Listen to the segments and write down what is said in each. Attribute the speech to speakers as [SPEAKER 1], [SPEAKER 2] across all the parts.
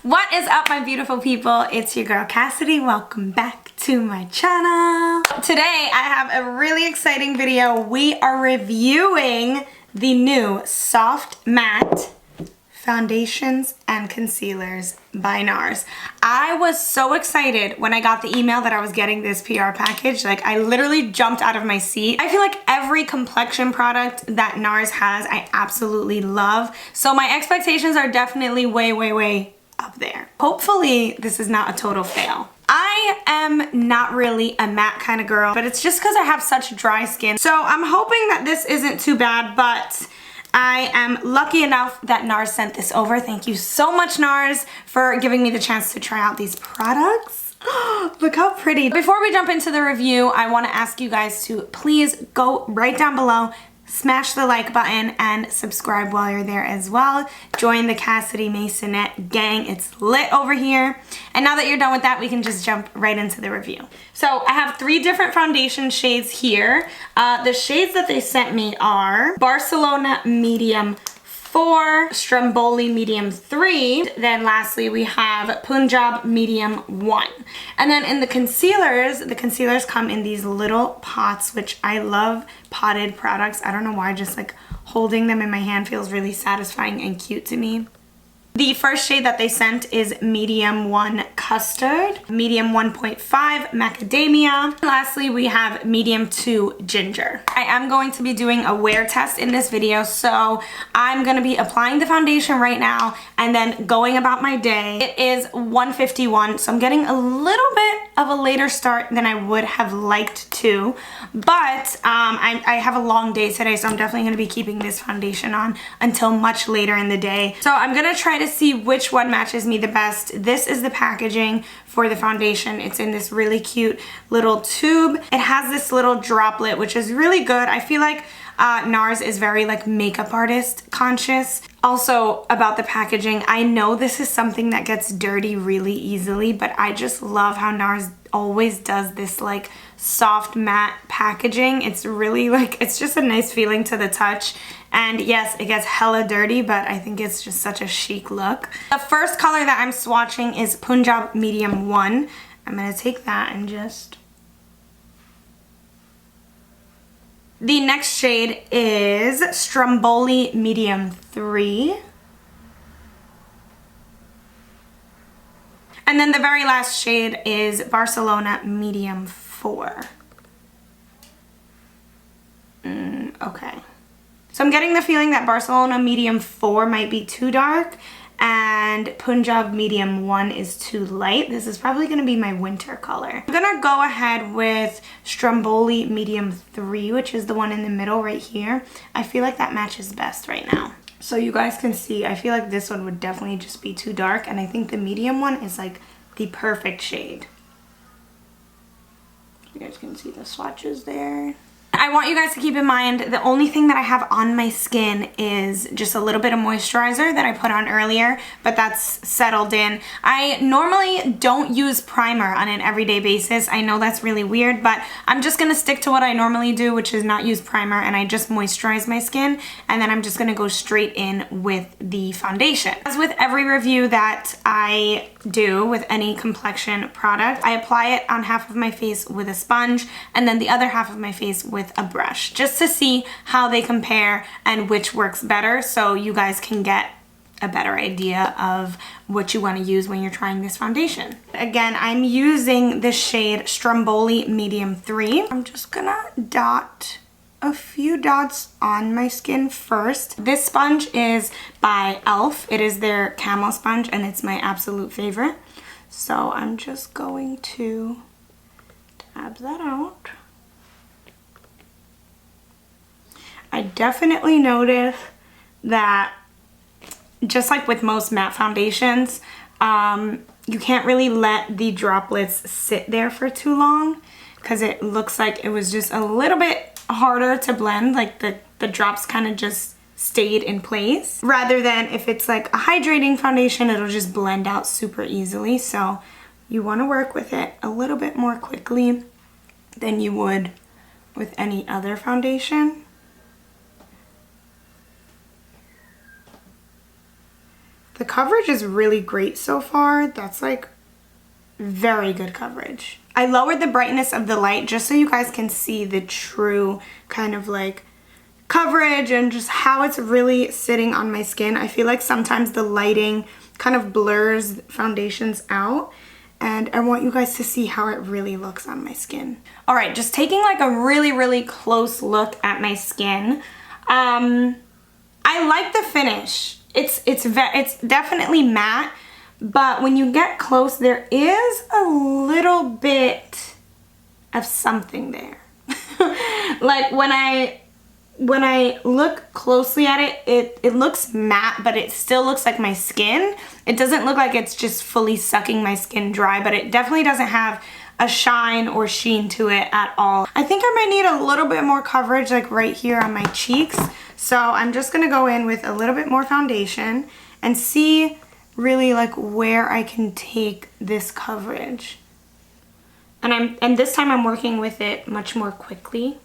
[SPEAKER 1] What is up, my beautiful people? It's your girl Cassidy. Welcome back to my channel. Today I have a really exciting video. We are reviewing the new Soft Matte Foundations and Concealers by NARS. I was so excited when I got the email that I was getting this PR package. Like, I literally jumped out of my seat. I feel like every complexion product that NARS has, I absolutely love. So my expectations are definitely way up there. Hopefully this is not a total fail. I am not really a matte kind of girl, but it's just because I have such dry skin. So I'm hoping that this isn't too bad, but I am lucky enough that NARS sent this over. Thank you so much, NARS, for giving me the chance to try out these products. Look how pretty. Before we jump into the review, I want to ask you guys to please go right down below, smash the like button, and subscribe while you're there as well. Join the Cassidy Maysonet gang. It's lit over here. And now that you're done with that, we can just jump right into the review. So I have 3 different foundation shades here. The shades that they sent me are Barcelona Medium 4, Stromboli Medium 3, then lastly we have Punjab Medium 1. And then in the concealers come in these little pots, which I love potted products. I don't know why, just like holding them in my hand feels really satisfying and cute to me. The first shade that they sent is Medium 1 Custard, Medium 1.5 Macadamia, and lastly we have Medium 2 Ginger. I am going to be doing a wear test in this video, so I'm going to be applying the foundation right now and then going about my day. It is 1:51, so I'm getting a little bit of a later start than I would have liked to, but I have a long day today, so I'm definitely going to be keeping this foundation on until much later in the day. So I'm going to try to see which one matches me the best. This is the packaging for the foundation. It's in this really cute little tube. It has this little droplet, which is really good. I feel like NARS is very like makeup artist conscious. Also about the packaging, I know this is something that gets dirty really easily, but I just love how NARS always does this like soft matte packaging. It's really like, it's just a nice feeling to the touch. And yes, it gets hella dirty, but I think it's just such a chic look. The first color that I'm swatching is Punjab Medium 1. I'm gonna take that and just... The next shade is Stromboli Medium 3. And then the very last shade is Barcelona Medium 4. Okay. So I'm getting the feeling that Barcelona Medium 4 might be too dark and Punjab Medium 1 is too light. This is probably going to be my winter color. I'm going to go ahead with Stromboli Medium 3, which is the one in the middle right here. I feel like that matches best right now. So you guys can see, I feel like this one would definitely just be too dark, and I think the medium one is like the perfect shade. You guys can see the swatches there. I want you guys to keep in mind the only thing that I have on my skin is just a little bit of moisturizer that I put on earlier, but that's settled in. I normally don't use primer on an everyday basis. I know that's really weird, but I'm just gonna stick to what I normally do, which is not use primer, and I just moisturize my skin, and then I'm just gonna go straight in with the foundation. As with every review that I do with any complexion product, I apply it on half of my face with a sponge and then the other half of my face with a brush, just to see how they compare and which works better, so you guys can get a better idea of what you want to use when you're trying this foundation. Again, I'm using the shade Stromboli Medium 3. I'm just gonna dot a few dots on my skin first. This sponge is by e.l.f. It is their camo sponge and it's my absolute favorite. So I'm just going to dab that out. I definitely notice that, just like with most matte foundations, you can't really let the droplets sit there for too long because it looks like it was just a little bit harder to blend, like the drops kind of just stayed in place, rather than if it's like a hydrating foundation, it'll just blend out super easily. So you want to work with it a little bit more quickly than you would with any other foundation. The coverage is really great so far. That's like very good coverage. I lowered the brightness of the light just so you guys can see the true kind of like coverage and just how it's really sitting on my skin. I feel like sometimes the lighting kind of blurs foundations out, and I want you guys to see how it really looks on my skin. All right, just taking like a really close look at my skin. I like the finish. It's definitely matte, but when you get close, there is a little bit of something there. Like when I look closely at it, it looks matte, but it still looks like my skin. It doesn't look like it's just fully sucking my skin dry, but it definitely doesn't have a shine or sheen to it at all. I think I might need a little bit more coverage like right here on my cheeks. So I'm just gonna go in with a little bit more foundation and see really like where I can take this coverage. And this time I'm working with it much more quickly.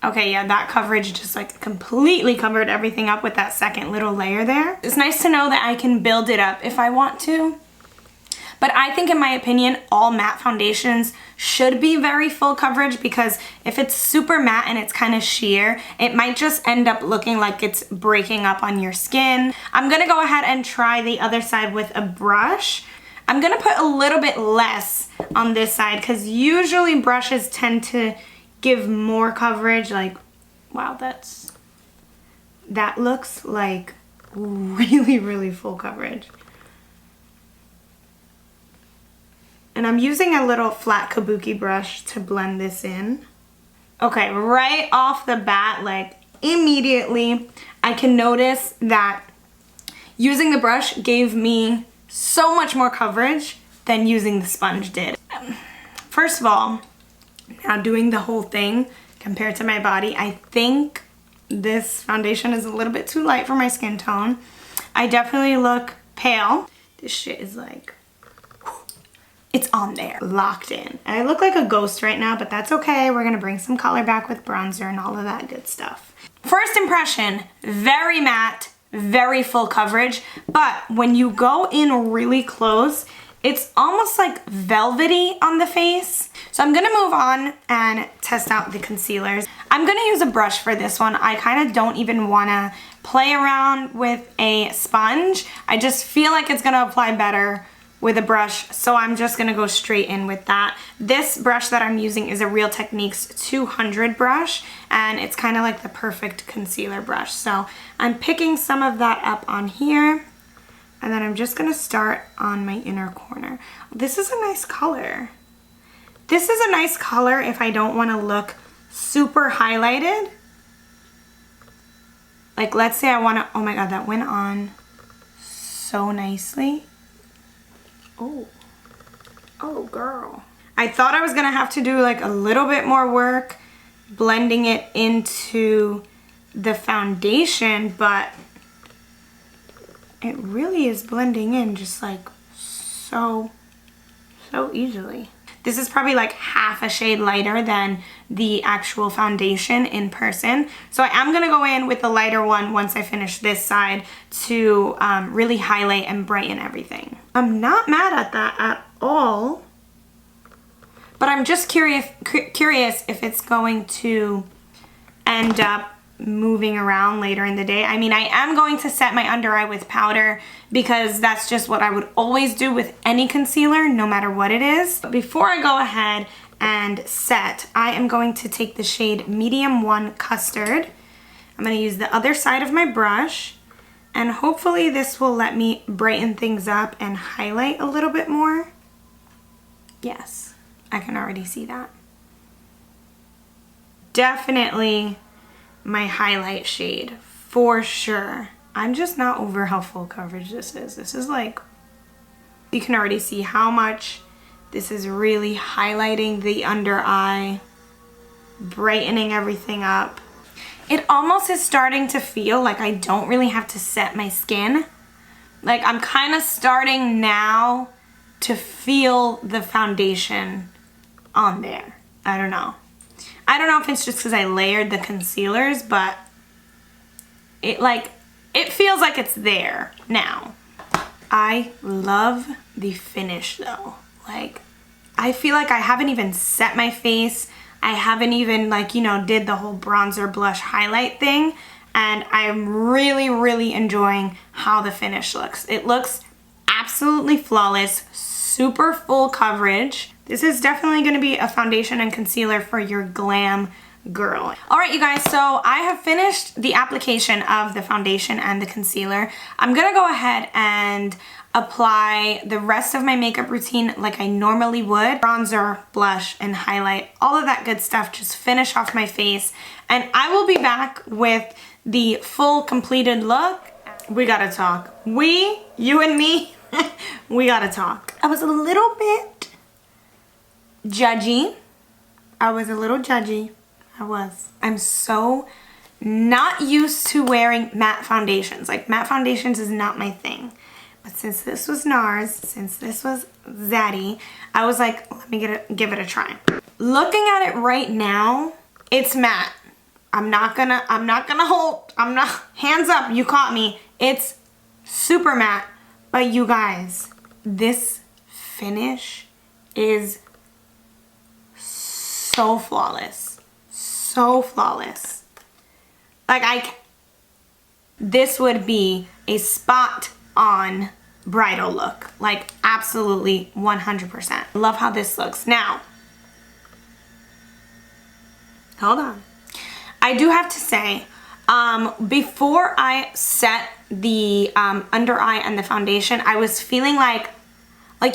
[SPEAKER 1] Okay, yeah, that coverage just like completely covered everything up with that second little layer there. It's nice to know that I can build it up if I want to. But I think, in my opinion, all matte foundations should be very full coverage, because if it's super matte and it's kind of sheer, it might just end up looking like it's breaking up on your skin. I'm gonna go ahead and try the other side with a brush. I'm gonna put a little bit less on this side because usually brushes tend to give more coverage. Like, wow, that looks like really full coverage. And I'm using a little flat kabuki brush to blend this in. Okay, right off the bat, like immediately, I can notice that using the brush gave me so much more coverage than using the sponge did. First of all, now doing the whole thing compared to my body, I think this foundation is a little bit too light for my skin tone. I definitely look pale. This shit is like, it's on there, locked in. I look like a ghost right now, but that's okay. We're gonna bring some color back with bronzer and all of that good stuff. First impression, very matte, very full coverage, but when you go in really close, it's almost like velvety on the face. So I'm gonna move on and test out the concealers. I'm gonna use a brush for this one. I kind of don't even wanna play around with a sponge. I just feel like it's gonna apply better with a brush, so I'm just gonna go straight in with that. This brush that I'm using is a Real Techniques 200 brush, and it's kind of like the perfect concealer brush. So I'm picking some of that up on here, and then I'm just gonna start on my inner corner. This is a nice color. This is a nice color if I don't wanna look super highlighted. Like, let's say I wanna, oh my God, that went on so nicely. Oh girl. I thought I was gonna have to do like a little bit more work blending it into the foundation, but it really is blending in just like so easily. This is probably like half a shade lighter than the actual foundation in person. So I am gonna go in with the lighter one once I finish this side to really highlight and brighten everything. I'm not mad at that at all, but I'm just curious if it's going to end up moving around later in the day. I mean, I am going to set my under eye with powder because that's just what I would always do with any concealer, no matter what it is. But before I go ahead and set, I am going to take the shade Medium 1 Custard. I'm going to use the other side of my brush, and hopefully this will let me brighten things up and highlight a little bit more. Yes, I can already see that. Definitely my highlight shade, for sure. I'm just not over how full coverage this is. This is like, you can already see how much this is really highlighting the under eye, brightening everything up. It almost is starting to feel like I don't really have to set my skin. Like, I'm kind of starting now to feel the foundation on there. I don't know. I don't know if it's just because I layered the concealers, but it it feels like it's there now. I love the finish though. Like, I feel like I haven't even set my face. I haven't even, like, you know, did the whole bronzer, blush, highlight thing. And I'm really, really enjoying how the finish looks. It looks absolutely flawless, super full coverage. This is definitely gonna be a foundation and concealer for your glam girl. All right, you guys, so I have finished the application of the foundation and the concealer. I'm gonna go ahead and apply the rest of my makeup routine like I normally would. Bronzer, blush, and highlight, all of that good stuff, just finish off my face. And I will be back with the full completed look. We gotta talk. You and me, we gotta talk. I was a little bit judgy. I'm so not used to wearing matte foundations. Like, matte foundations is not my thing. But since this was NARS, since this was Zaddy, I was like, let me give it a try. Looking at it right now, it's matte. I'm not gonna hands up, you caught me. It's super matte. But you guys, this finish is so flawless. So flawless. Like, this would be a spot on bridal look. Like, absolutely 100%. Love how this looks. Now, hold on. I do have to say, before I set the under eye and the foundation, I was feeling like,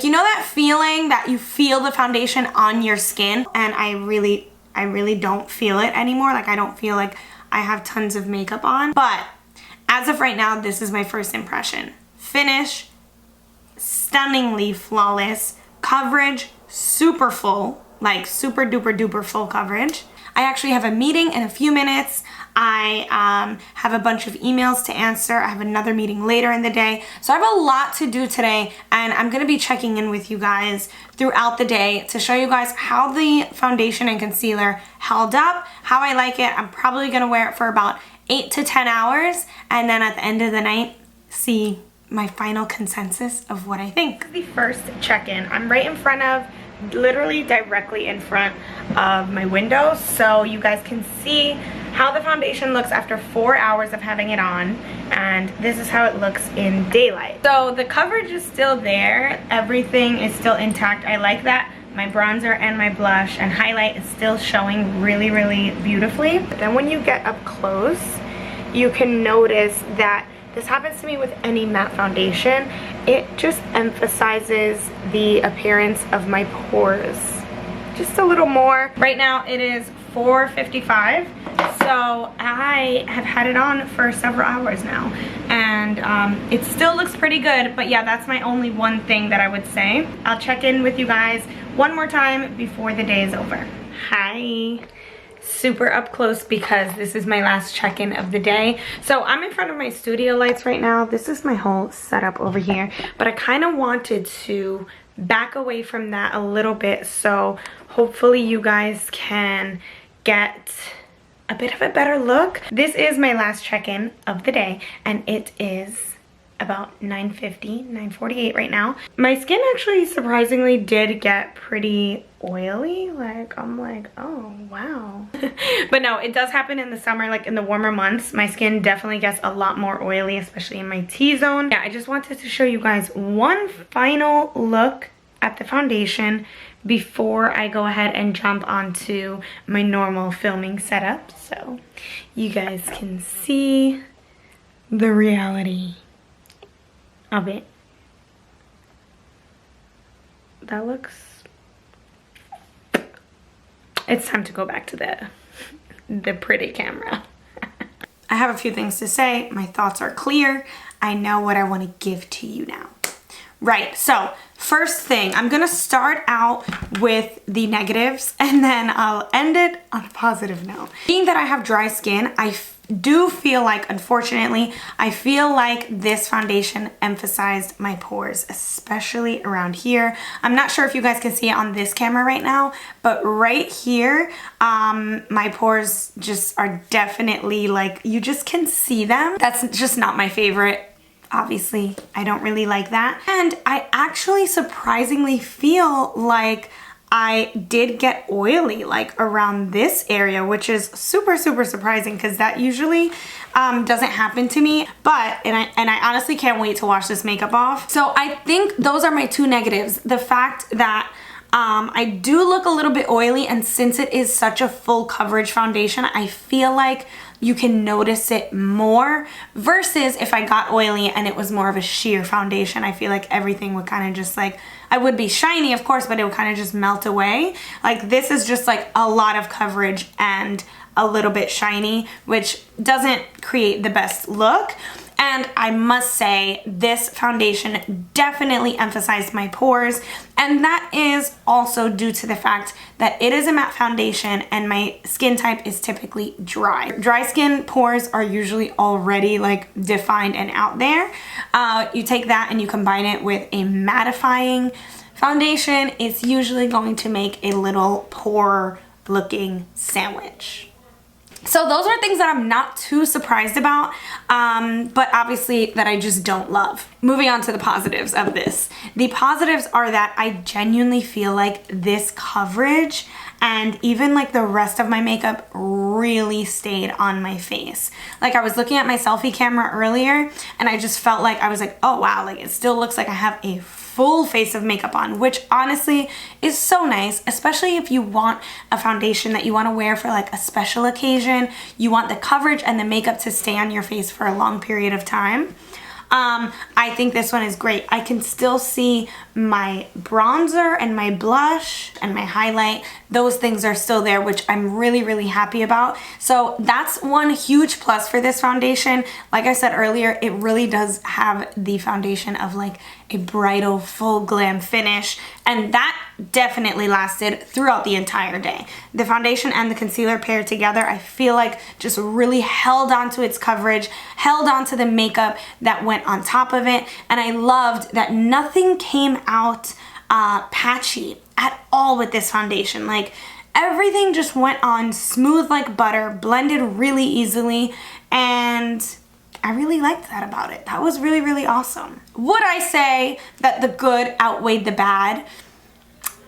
[SPEAKER 1] you know that feeling that you feel the foundation on your skin? And I really don't feel it anymore. Like, I don't feel like I have tons of makeup on. But as of right now, this is my first impression. Finish, stunningly flawless. Coverage, super full. Like, super duper duper full coverage. I actually have a meeting in a few minutes. I have a bunch of emails to answer. I have another meeting later in the day. So I have a lot to do today, and I'm gonna be checking in with you guys throughout the day to show you guys how the foundation and concealer held up, how I like it. I'm probably gonna wear it for about 8 to 10 hours, and then at the end of the night, see my final consensus of what I think. The first check-in, I'm right in front of, literally directly in front of my window, so you guys can see how the foundation looks after 4 hours of having it on, and this is how it looks in daylight. So the coverage is still there, everything is still intact. I like that my bronzer and my blush and highlight is still showing really, really beautifully. But then when you get up close, you can notice that this happens to me with any matte foundation. It just emphasizes the appearance of my pores just a little more. Right now it is 4:55, so I have had it on for several hours now, and it still looks pretty good. But yeah, that's my only one thing that I would say. I'll check in with you guys one more time before the day is over. Hi. Super up close because this is my last check-in of the day. So I'm in front of my studio lights right now. This is my whole setup over here, but I kind of wanted to back away from that a little bit, so hopefully you guys can get a bit of a better look. This is my last check-in of the day, and it is about 9:50, 9:48 right now. My skin actually surprisingly did get pretty oily. Like, I'm like, oh wow. But no, it does happen in the summer, like in the warmer months. My skin definitely gets a lot more oily, especially in my T-zone. Yeah, I just wanted to show you guys one final look at the foundation before I go ahead and jump onto my normal filming setup, so you guys can see the reality of it. That looks... It's time to go back to the pretty camera. I have a few things to say. My thoughts are clear. I know what I want to give to you now. Right, so first thing, I'm gonna start out with the negatives and then I'll end it on a positive note. Being that I have dry skin, I do feel like, unfortunately, I feel like this foundation emphasized my pores, especially around here. I'm not sure if you guys can see it on this camera right now, but right here, my pores just are definitely like, you just can see them. That's just not my favorite. Obviously, I don't really like that. And I actually surprisingly feel like I did get oily like around this area, which is super, super surprising because that usually doesn't happen to me. But, and I honestly can't wait to wash this makeup off. So I think those are my two negatives. The fact that I do look a little bit oily, and since it is such a full coverage foundation, I feel like you can notice it more versus if I got oily and it was more of a sheer foundation. I feel like everything would kind of just like, I would be shiny of course, but it would kind of just melt away. Like this is just like a lot of coverage and a little bit shiny, which doesn't create the best look. And I must say, this foundation definitely emphasized my pores, and that is also due to the fact that it is a matte foundation and my skin type is typically dry. Dry skin pores are usually already like defined and out there. You take that and you combine it with a mattifying foundation, it's usually going to make a little pore looking sandwich. So those are things that I'm not too surprised about, but obviously that I just don't love. Moving on to the positives of this. The positives are that I genuinely feel like this coverage and even like the rest of my makeup really stayed on my face. Like I was looking at my selfie camera earlier and I just felt like, I was like, oh wow, like it still looks like I have a full face of makeup on, which honestly is so nice, especially if you want a foundation that you want to wear for like a special occasion. You want the coverage and the makeup to stay on your face for a long period of time. I think this one is great. I can still see my bronzer and my blush and my highlight. Those things are still there, which I'm really, really happy about. So that's one huge plus for this foundation. Like I said earlier, it really does have the foundation of like a bridal full glam finish, and that definitely lasted throughout the entire day. The foundation and the concealer paired together, I feel like just really held on to its coverage, held on to the makeup that went on top of it, and I loved that nothing came out patchy at all with this foundation. Like everything just went on smooth like butter, blended really easily, and I really liked that about it. That was really, really awesome. Would I say that the good outweighed the bad?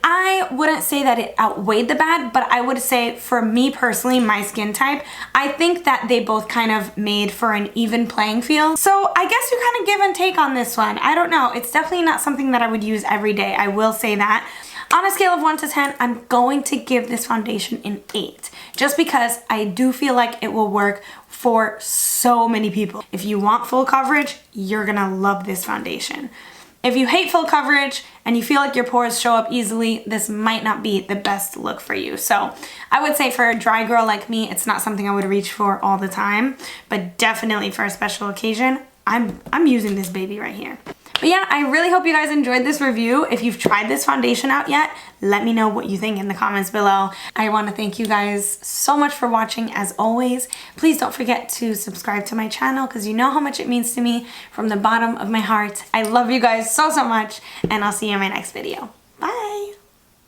[SPEAKER 1] I wouldn't say that it outweighed the bad, but I would say for me personally, my skin type, I think that they both kind of made for an even playing field. So I guess you kind of give and take on this one. I don't know. It's definitely not something that I would use every day. I will say that. On a scale of 1 to 10, I'm going to give this foundation an 8, just because I do feel like it will work for so many people. If you want full coverage, you're gonna love this foundation. If you hate full coverage and you feel like your pores show up easily, this might not be the best look for you. So I would say for a dry girl like me, it's not something I would reach for all the time, but definitely for a special occasion, I'm using this baby right here. But yeah, I really hope you guys enjoyed this review. If you've tried this foundation out yet, let me know what you think in the comments below. I want to thank you guys so much for watching as always. Please don't forget to subscribe to my channel because you know how much it means to me from the bottom of my heart. I love you guys so, so much, and I'll see you in my next video.